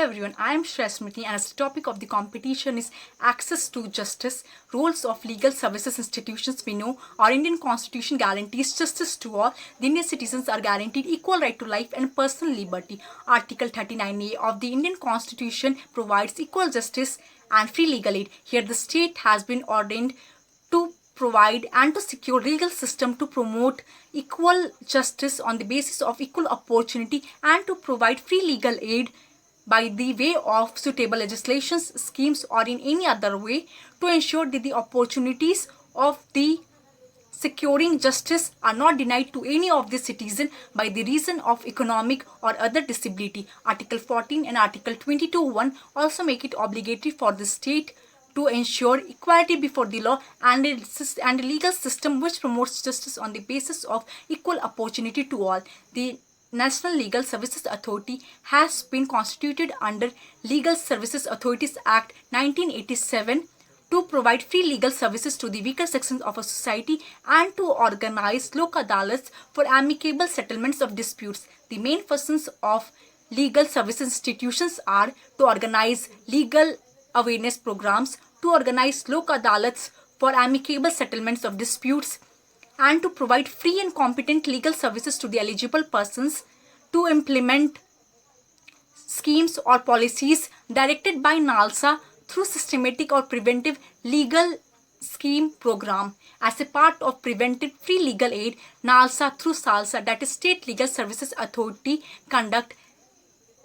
everyone, I am Shreya Smriti, and as the topic of the competition is access to justice, roles of legal services institutions. We know our Indian constitution guarantees justice to all. The Indian citizens are guaranteed equal right to life and personal liberty. Article 39A of the Indian constitution provides equal justice and free legal aid. Here the state has been ordained to provide and to secure legal system to promote equal justice on the basis of equal opportunity and to provide free legal aid by the way of suitable legislations, schemes or in any other way to ensure that the opportunities of the securing justice are not denied to any of the citizen by the reason of economic or other disability. Article 14 and Article 22(1) also make it obligatory for the state to ensure equality before the law and a legal system which promotes justice on the basis of equal opportunity to all. The National Legal Services Authority has been constituted under Legal Services Authorities Act 1987 to provide free legal services to the weaker sections of a society and to organize Lok Adalats for amicable settlements of disputes. The main functions of legal services institutions are to organize legal awareness programs, to organize Lok Adalats for amicable settlements of disputes, and to provide free and competent legal services to the eligible persons, to implement schemes or policies directed by NALSA through systematic or preventive legal scheme program. As a part of preventive free legal aid, NALSA through SALSA, that is State Legal Services Authority, conduct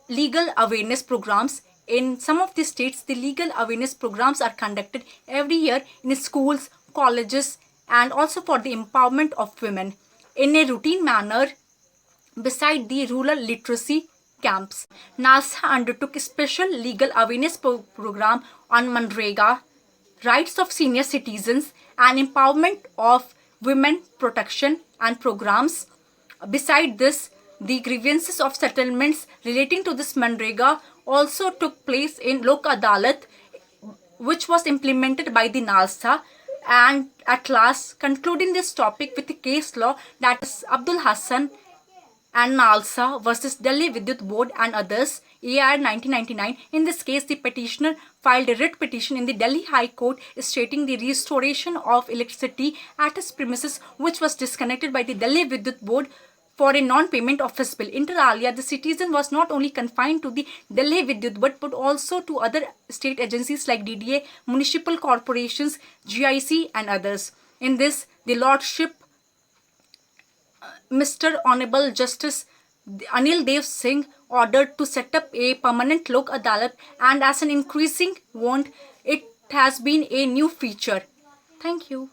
legal awareness programs. In some of the states, the legal awareness programs are conducted every year in schools, colleges, and also for the empowerment of women in a routine manner beside the rural literacy camps. NALSA undertook a special legal awareness program on Manrega, rights of senior citizens, and empowerment of women protection and programs. Beside this, the grievances of settlements relating to this Manrega also took place in Lok Adalat, which was implemented by the NALSA. And at last, concluding this topic with a case law, that is Abdul Hassan and NALSA versus Delhi Vidyut Board and others, AIR 1999. In this case, the petitioner filed a writ petition in the Delhi High Court stating the restoration of electricity at his premises, which was disconnected by the Delhi Vidyut Board for a non-payment of his bill. Inter alia, the citizen was not only confined to the Delhi Vidyut Board but also to other state agencies like DDA, municipal corporations, GIC and others. In this, the Lordship Mr. Honorable Justice Anil Dev Singh ordered to set up a permanent Lok Adalat, and as an increasing want, it has been a new feature. Thank you.